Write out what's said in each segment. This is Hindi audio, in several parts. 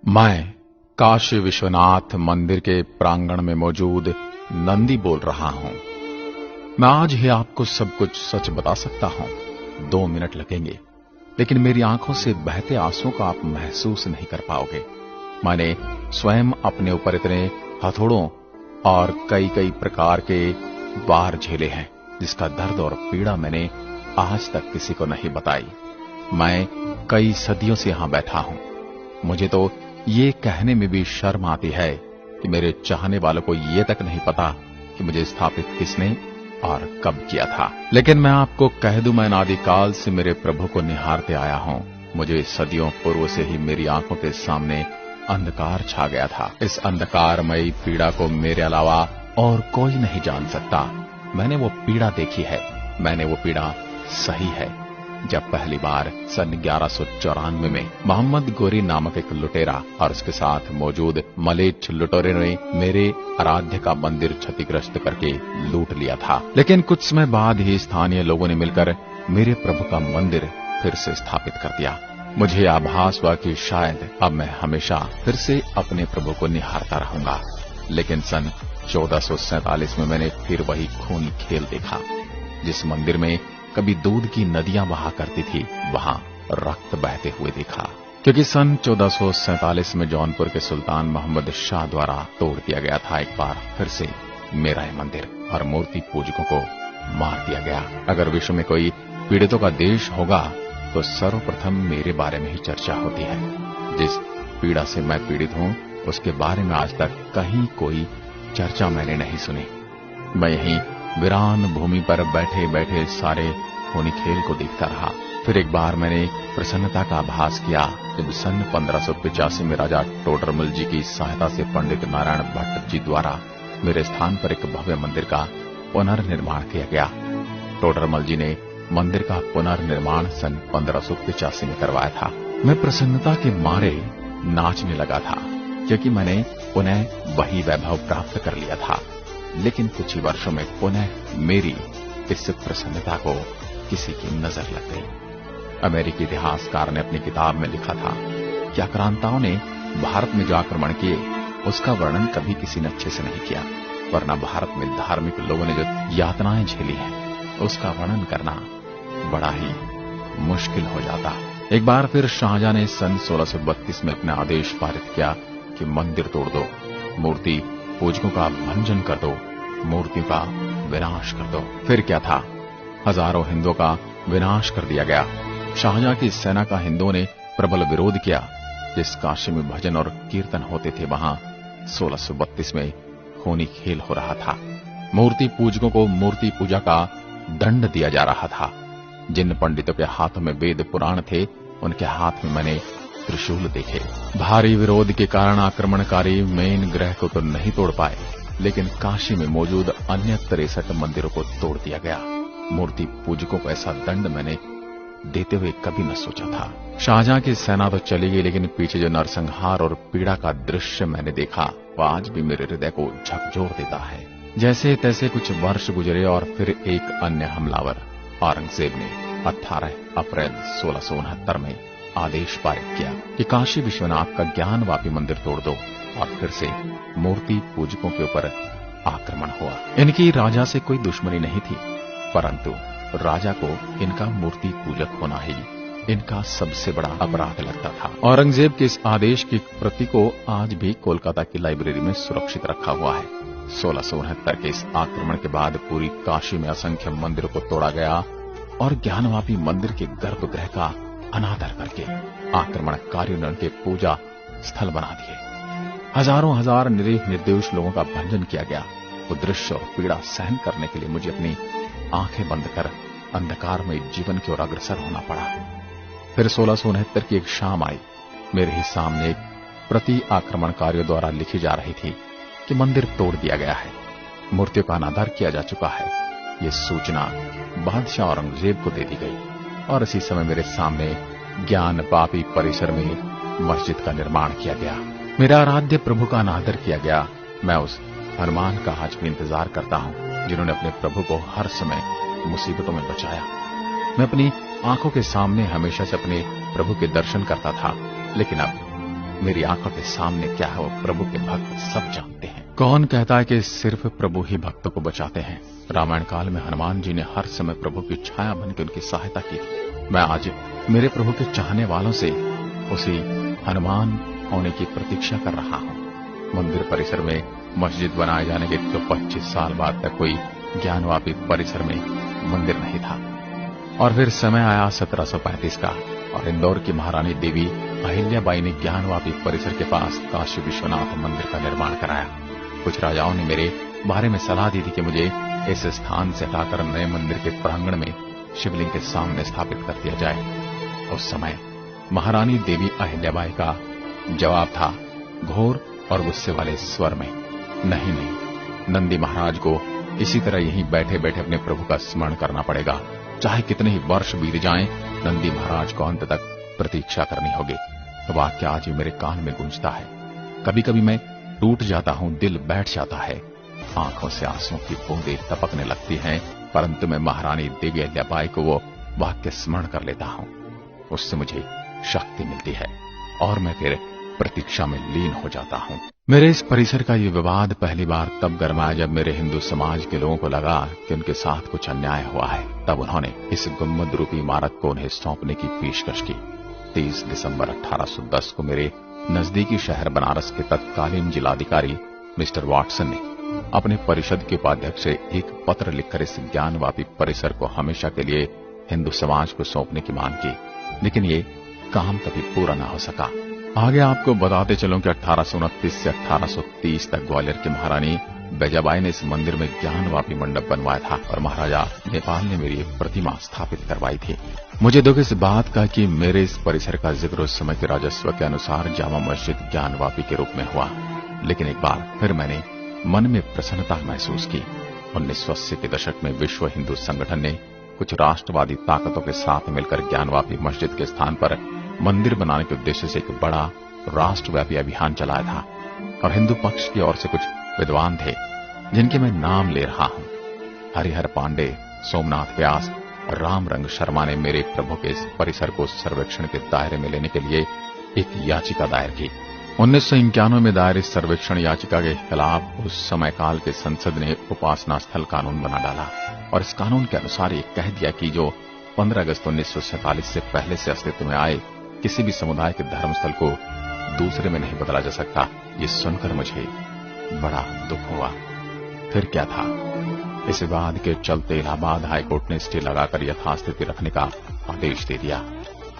मैं काशी विश्वनाथ मंदिर के प्रांगण में मौजूद नंदी बोल रहा हूं। मैं आज ही आपको सब कुछ सच बता सकता हूं। 2 मिनट लगेंगे, लेकिन मेरी आंखों से बहते आंसुओं को आप महसूस नहीं कर पाओगे। मैंने स्वयं अपने ऊपर इतने हथौड़ों और कई कई प्रकार के वार झेले हैं, जिसका दर्द और पीड़ा मैंने आज तक किसी को नहीं बताई। मैं कई सदियों से यहां बैठा हूं। मुझे तो ये कहने में भी शर्म आती है कि मेरे चाहने वालों को ये तक नहीं पता कि मुझे स्थापित किसने और कब किया था। लेकिन मैं आपको कह दूं, मैं अनादिकाल से मेरे प्रभु को निहारते आया हूं। मुझे सदियों पूर्व से ही मेरी आंखों के सामने अंधकार छा गया था। इस अंधकारमयी पीड़ा को मेरे अलावा और कोई नहीं जान सकता। मैंने वो पीड़ा देखी है। मैंने वो पीड़ा सही है। जब पहली बार सन 1194 में मोहम्मद गोरी नामक एक लुटेरा और उसके साथ मौजूद मलेच्छ लुटेरे ने मेरे आराध्य का मंदिर क्षतिग्रस्त करके लूट लिया था। लेकिन कुछ समय बाद ही स्थानीय लोगों ने मिलकर मेरे प्रभु का मंदिर फिर से स्थापित कर दिया। मुझे आभास हुआ कि शायद अब मैं हमेशा फिर से अपने प्रभु को निहारता रहूंगा। लेकिन सन 1447 में मैंने फिर वही खूनी खेल देखा। जिस मंदिर में कभी दूध की नदियां बहा करती थी, वहां रक्त बहते हुए देखा। क्योंकि सन 1447 में जौनपुर के सुल्तान मोहम्मद शाह द्वारा तोड़ दिया गया था एक बार फिर से मेरा यह मंदिर, और मूर्ति पूजकों को मार दिया गया। अगर विश्व में कोई पीड़ितों का देश होगा तो सर्वप्रथम मेरे बारे में ही चर्चा होती है। जिस पीड़ा से मैं पीड़ित हूं, उसके बारे में आज तक कहीं कोई चर्चा मैंने नहीं सुनी। मैं यहीं वीरान भूमि पर बैठे बैठे सारे खूनी खेल को देखता रहा। फिर एक बार मैंने प्रसन्नता का आभास किया जब सन 1585 में राजा टोडरमल जी की सहायता से पंडित नारायण भट्ट जी द्वारा मेरे स्थान पर एक भव्य मंदिर का पुनर्निर्माण किया गया। टोडरमल जी ने मंदिर का पुनर्निर्माण सन 1585 में करवाया था। मैं प्रसन्नता के मारे नाचने लगा था, क्योंकि मैंने पुनः वही वैभव प्राप्त कर लिया था। लेकिन कुछ ही वर्षों में पुनः मेरी इस प्रसन्नता को किसी की नजर लग गई। अमेरिकी इतिहासकार ने अपनी किताब में लिखा था कि आक्रांताओं ने भारत में जो आक्रमण किए, उसका वर्णन कभी किसी ने अच्छे से नहीं किया, वरना भारत में धार्मिक लोगों ने जो यातनाएं झेली हैं, उसका वर्णन करना बड़ा ही मुश्किल हो जाता। एक बार फिर शाहजहां ने सन 1632 में अपना आदेश पारित किया कि मंदिर तोड़ दो, मूर्ति पूजकों का भंजन कर दो, मूर्तियों का विनाश कर दो। फिर क्या था, हजारों हिंदुओं का विनाश कर दिया गया। शाहजहां की सेना का हिंदुओं ने प्रबल विरोध किया। जिस काशी में भजन और कीर्तन होते थे, वहां 1632 में खूनी खेल हो रहा था। मूर्ति पूजकों को मूर्ति पूजा का दंड दिया जा रहा था। जिन पंडितों के हाथों में वेद पुराण थे, उनके हाथ में मैंने त्रिशूल देखे। भारी विरोध के कारण आक्रमणकारी मेन ग्रह को तो नहीं तोड़ पाए, लेकिन काशी में मौजूद अन्य 63 मंदिरों को तोड़ दिया गया। मूर्ति पूजकों को ऐसा दंड मैंने देते हुए कभी न सोचा था। शाहजहां की सेना तो चली गई, लेकिन पीछे जो नरसंहार और पीड़ा का दृश्य मैंने देखा, वह आज भी मेरे हृदय को झकझोर देता है। जैसे तैसे कुछ वर्ष गुजरे और फिर एक अन्य हमलावर औरंगजेब ने 18 अप्रैल 1669 में आदेश पारित किया कि काशी विश्वनाथ का ज्ञानवापी मंदिर तोड़ दो, और फिर से मूर्ति पूजकों के ऊपर आक्रमण हुआ। इनकी राजा से कोई दुश्मनी नहीं थी, परंतु राजा को इनका मूर्ति पूजक होना ही इनका सबसे बड़ा अपराध लगता था। औरंगजेब के इस आदेश की प्रति को आज भी कोलकाता की लाइब्रेरी में सुरक्षित रखा हुआ है। 1669 के इस आक्रमण के बाद पूरी काशी में असंख्य मंदिरों को तोड़ा गया और ज्ञानवापी मंदिर के गर्भगृह का अनादर करके आक्रमणकारियों ने उनके पूजा स्थल बना दिए। हजारों हजार निरीह निर्दोष लोगों का भंजन किया गया। वो दृश्य और पीड़ा सहन करने के लिए मुझे अपनी आंखें बंद कर अंधकार में जीवन की ओर अग्रसर होना पड़ा। फिर 1669 की एक शाम आई। मेरे ही सामने एक प्रति आक्रमणकारियों द्वारा लिखी जा रही थी कि मंदिर तोड़ दिया गया है, मूर्तियों का अनादर किया जा चुका है। ये सूचना बादशाह औरंगजेब को दे दी गई, और इसी समय मेरे सामने ज्ञान पापी परिसर में मस्जिद का निर्माण किया गया। मेरा आराध्य प्रभु का अनादर किया गया। मैं उस हनुमान का आज भी इंतजार करता हूं, जिन्होंने अपने प्रभु को हर समय मुसीबतों में बचाया। मैं अपनी आंखों के सामने हमेशा से अपने प्रभु के दर्शन करता था, लेकिन अब मेरी आंखों के सामने क्या है वो प्रभु के भक्त सब जानते हैं। कौन कहता है कि सिर्फ प्रभु ही भक्तों को बचाते हैं? रामायण काल में हनुमान जी ने हर समय प्रभु की छाया बनकर उनकी सहायता की थी। मैं आज मेरे प्रभु के चाहने वालों से उसी हनुमान होने की प्रतीक्षा कर रहा हूँ। मंदिर परिसर में मस्जिद बनाए जाने के 25 साल बाद तक कोई ज्ञानवापी परिसर में मंदिर नहीं था, और फिर समय आया 1735 का, और इंदौर की महारानी देवी अहिल्याबाई ने ज्ञानवापी परिसर के पास काशी विश्वनाथ मंदिर का निर्माण कराया। कुछ राजाओं ने मेरे बारे में सलाह दी थी कि मुझे इस स्थान से हटाकर नए मंदिर के प्रांगण में शिवलिंग के सामने स्थापित कर दिया जाए। उस समय महारानी देवी अहिल्याबाई का जवाब था घोर और गुस्से वाले स्वर में, नहीं नहीं, नंदी महाराज को इसी तरह यहीं बैठे बैठे अपने प्रभु का स्मरण करना पड़ेगा। चाहे कितने ही वर्ष बीत जाएं, नंदी महाराज को अंत तक प्रतीक्षा करनी होगी। तो वाक्य आज भी मेरे कान में गूंजता है। कभी कभी मैं टूट जाता हूं, दिल बैठ जाता है, आंखों से आंसुओं की बूंदें टपकने लगती हैं, परंतु मैं महारानी देवी अहिल्याबाई को वो वाक्य स्मरण कर लेता हूं। उससे मुझे शक्ति मिलती है और मैं फिर प्रतीक्षा में लीन हो जाता हूं। मेरे इस परिसर का ये विवाद पहली बार तब गरमाया जब मेरे हिंदू समाज के लोगों को लगा कि उनके साथ कुछ अन्याय हुआ है। तब उन्होंने इस गुम्बद रूपी इमारत को उन्हें सौंपने की पेशकश की। 30 दिसंबर 1810 को मेरे नजदीकी शहर बनारस के तत्कालीन जिलाधिकारी मिस्टर वाटसन ने अपने परिषद के उपाध्यक्ष से एक पत्र लिखकर इस ज्ञानवापी परिसर को हमेशा के लिए हिंदू समाज को सौंपने की मांग की, लेकिन ये काम कभी पूरा न हो सका। आगे आपको बताते चलूं कि 1829 से 1830 तक ग्वालियर की महारानी बैजाबाई ने इस मंदिर में ज्ञानवापी मंडप बनवाया था और महाराजा नेपाल ने मेरी एक प्रतिमा स्थापित करवाई थी। मुझे दुख इस बात का कि मेरे इस परिसर का जिक्र उस समय के राजस्व के अनुसार जामा मस्जिद ज्ञानवापी के रूप में हुआ, लेकिन एक बार फिर मैंने मन में प्रसन्नता महसूस की। 1980 के दशक में विश्व हिंदू संगठन ने कुछ राष्ट्रवादी ताकतों के साथ मिलकर ज्ञानवापी मस्जिद के स्थान पर मंदिर बनाने के उद्देश्य से एक बड़ा राष्ट्रव्यापी अभियान चलाया था, और हिंदू पक्ष की ओर से कुछ विद्वान थे जिनके मैं नाम ले रहा हूं। हरिहर पांडे, सोमनाथ व्यास और रामरंग शर्मा ने मेरे प्रभु के इस परिसर को सर्वेक्षण के दायरे में लेने के लिए एक याचिका दायर की। 1991 में दायर इस सर्वेक्षण याचिका के खिलाफ उस समय काल के संसद ने उपासना स्थल कानून बना डाला, और इस कानून के अनुसार ये कह दिया कि जो 15 अगस्त 1947 से पहले से अस्तित्व में आए किसी भी समुदाय के धर्मस्थल को दूसरे में नहीं बदला जा सकता। ये सुनकर मुझे बड़ा दुख हुआ। फिर क्या था, इस विवाद के चलते इलाहाबाद हाईकोर्ट ने स्टे लगाकर यथास्थिति रखने का आदेश दे दिया।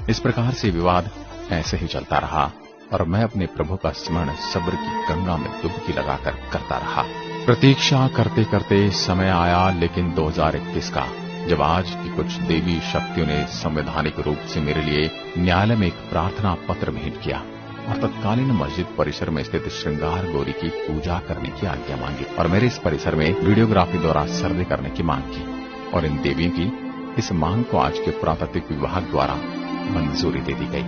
इस प्रकार से विवाद ऐसे ही चलता रहा और मैं अपने प्रभु का स्मरण सब्र की गंगा में डुबकी लगाकर करता रहा। प्रतीक्षा करते करते समय आया, लेकिन 2021 का, जब आज की कुछ देवी शक्तियों ने संवैधानिक रूप से मेरे लिए न्यायालय में एक प्रार्थना पत्र भेंट किया और तत्कालीन मस्जिद परिसर में स्थित श्रृंगार गौरी की पूजा करने की आज्ञा मांगी, और मेरे इस परिसर में वीडियोग्राफी द्वारा सर्वे करने की मांग की, और इन देवियों की इस मांग को आज के पुरातत्व विभाग द्वारा मंजूरी दे दी गई।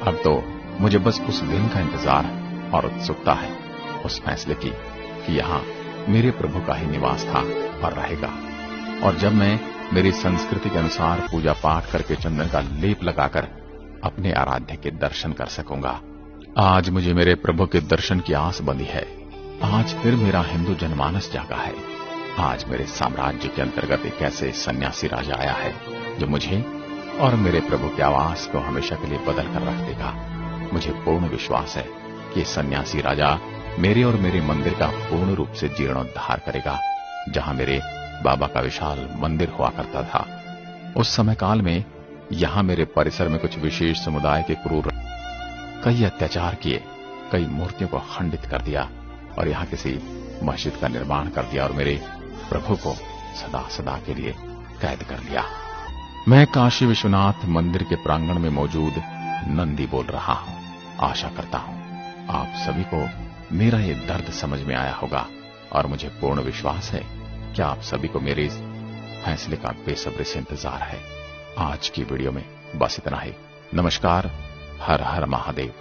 अब तो मुझे बस उस दिन का इंतजार और उत्सुकता है, उस फैसले की कि यहाँ मेरे प्रभु का ही निवास था और रहेगा, और जब मैं मेरी संस्कृति के अनुसार पूजा पाठ करके चंदन का लेप लगाकर अपने आराध्य के दर्शन कर सकूंगा। आज मुझे मेरे प्रभु के दर्शन की आस बंधी है। आज फिर मेरा हिंदू जनमानस जागा है। आज मेरे साम्राज्य के अंतर्गत एक ऐसे सन्यासी राजा आया है जो मुझे और मेरे प्रभु के आवास को हमेशा के लिए बदल कर रख देगा। मुझे पूर्ण विश्वास है कि सन्यासी राजा मेरे और मेरे मंदिर का पूर्ण रूप से जीर्णोद्धार करेगा। जहां मेरे बाबा का विशाल मंदिर हुआ करता था, उस समय काल में यहां मेरे परिसर में कुछ विशेष समुदाय के क्रूर कई अत्याचार किए, कई मूर्तियों को खंडित कर दिया और यहां किसी मस्जिद का निर्माण कर दिया और मेरे प्रभु को सदा सदा के लिए कैद कर लिया। मैं काशी विश्वनाथ मंदिर के प्रांगण में मौजूद नंदी बोल रहा हूं। आशा करता हूं आप सभी को मेरा ये दर्द समझ में आया होगा और मुझे पूर्ण विश्वास है कि आप सभी को मेरे इस फैसले का बेसब्री से इंतजार है। आज की वीडियो में बस इतना ही। नमस्कार। हर हर महादेव।